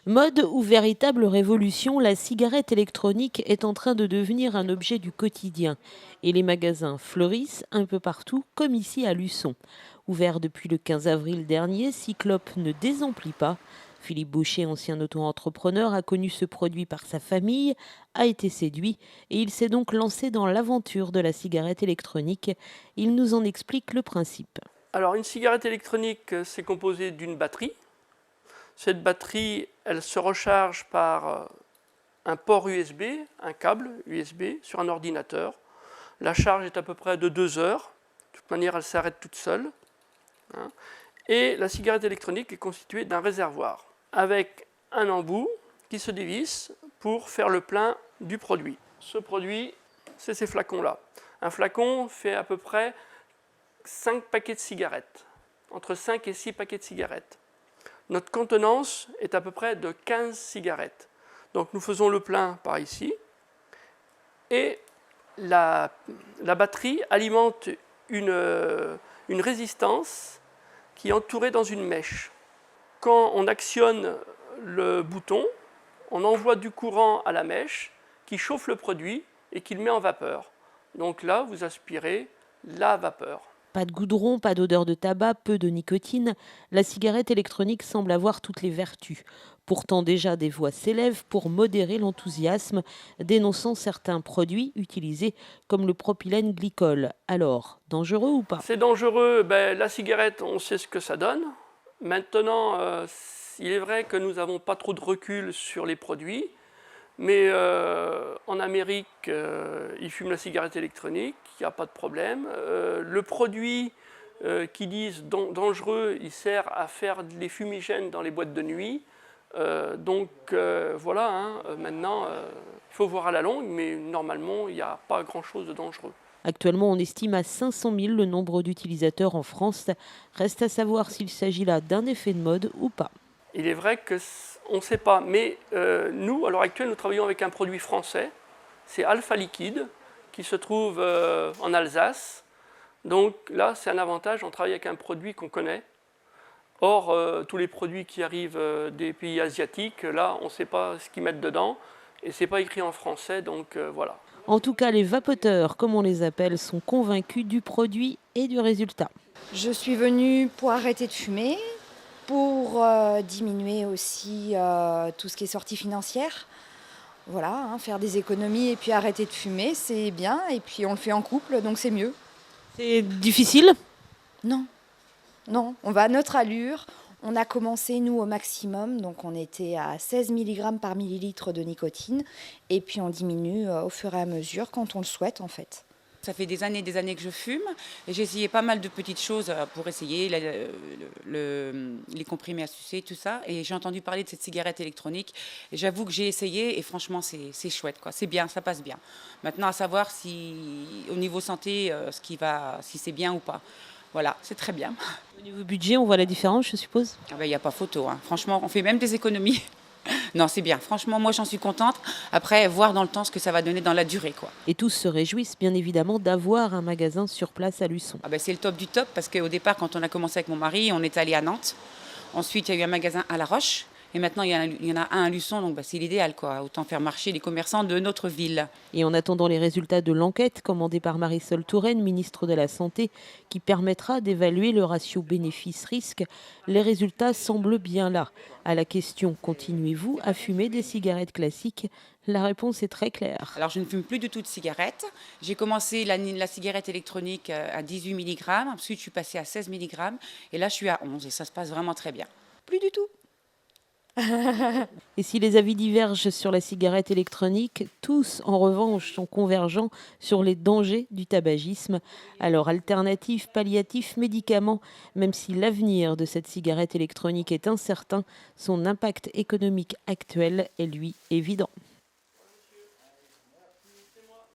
Mode ou véritable révolution, la cigarette électronique est en train de devenir un objet du quotidien. Et les magasins fleurissent un peu partout, comme ici à Luçon. Ouvert depuis le 15 avril dernier, Cyclope ne désemplit pas. Philippe Baucher, ancien auto-entrepreneur, a connu ce produit par sa famille, a été séduit et il s'est donc lancé dans l'aventure de la cigarette électronique. Il nous en explique le principe. Alors une cigarette électronique, c'est composé d'une batterie. Cette batterie, elle se recharge par un port USB, un câble USB sur un ordinateur. La charge est à peu près de 2 heures. De toute manière, elle s'arrête toute seule. Et la cigarette électronique est constituée d'un réservoir avec un embout qui se dévisse pour faire le plein du produit. Ce produit, c'est ces flacons-là. Un flacon fait à peu près 5 paquets de cigarettes, entre 5 et 6 paquets de cigarettes. Notre contenance est à peu près de 15 cigarettes. Donc nous faisons le plein par ici. Et la batterie alimente une résistance qui est entourée dans une mèche. Quand on actionne le bouton, on envoie du courant à la mèche qui chauffe le produit et qui le met en vapeur. Donc là, vous aspirez la vapeur. Pas de goudron, pas d'odeur de tabac, peu de nicotine, la cigarette électronique semble avoir toutes les vertus. Pourtant déjà des voix s'élèvent pour modérer l'enthousiasme, dénonçant certains produits utilisés comme le propylène glycol. Alors, dangereux ou pas? C'est dangereux, la cigarette, on sait ce que ça donne. Maintenant, il est vrai que nous n'avons pas trop de recul sur les produits. Mais en Amérique, ils fument la cigarette électronique, il n'y a pas de problème. Le produit qu'ils disent dangereux, il sert à faire des fumigènes dans les boîtes de nuit. Voilà, maintenant, il faut voir à la longue, mais normalement, il n'y a pas grand-chose de dangereux. Actuellement, on estime à 500 000 le nombre d'utilisateurs en France. Reste à savoir s'il s'agit là d'un effet de mode ou pas. Il est vrai qu'on ne sait pas, mais nous, à l'heure actuelle, nous travaillons avec un produit français, c'est Alpha Liquide, qui se trouve en Alsace. Donc là, c'est un avantage, on travaille avec un produit qu'on connaît. Or, tous les produits qui arrivent des pays asiatiques, là, on ne sait pas ce qu'ils mettent dedans, et ce n'est pas écrit en français, donc voilà. En tout cas, les vapoteurs, comme on les appelle, sont convaincus du produit et du résultat. Je suis venue pour arrêter de fumer, pour diminuer aussi tout ce qui est sortie financière. Voilà, faire des économies et puis arrêter de fumer, c'est bien. Et puis on le fait en couple, donc c'est mieux. C'est difficile? Non, non, on va à notre allure. On a commencé, nous, au maximum. Donc on était à 16 mg par millilitre de nicotine. Et puis on diminue au fur et à mesure quand on le souhaite, en fait. Ça fait des années que je fume et j'ai essayé pas mal de petites choses pour essayer les comprimés à sucer, tout ça. Et j'ai entendu parler de cette cigarette électronique. Et j'avoue que j'ai essayé et franchement, c'est chouette, quoi. C'est bien, ça passe bien. Maintenant, à savoir si, au niveau santé, si c'est bien ou pas. Voilà, c'est très bien. Au niveau budget, on voit la différence, je suppose? Il n'y a pas photo, hein. Franchement, on fait même des économies. Non, c'est bien. Franchement, moi, j'en suis contente. Après, voir dans le temps ce que ça va donner dans la durée, quoi. Et tous se réjouissent, bien évidemment, d'avoir un magasin sur place à Luçon. C'est le top du top parce qu'au départ, quand on a commencé avec mon mari, on est allé à Nantes. Ensuite, il y a eu un magasin à La Roche. Et maintenant, il y en a un à Luçon, donc c'est l'idéal, quoi. Autant faire marcher les commerçants de notre ville. Et en attendant les résultats de l'enquête commandée par Marisol Touraine, ministre de la Santé, qui permettra d'évaluer le ratio bénéfice-risque, les résultats semblent bien là. À la question « Continuez-vous à fumer des cigarettes classiques ?» la réponse est très claire. Alors, je ne fume plus du tout de cigarettes. J'ai commencé la cigarette électronique à 18 mg. Ensuite, je suis passée à 16 mg. Et là, je suis à 11 et ça se passe vraiment très bien. Plus du tout. Et si les avis divergent sur la cigarette électronique, tous en revanche sont convergents sur les dangers du tabagisme. Alors alternatives, palliatifs, médicaments, même si l'avenir de cette cigarette électronique est incertain, son impact économique actuel est lui évident.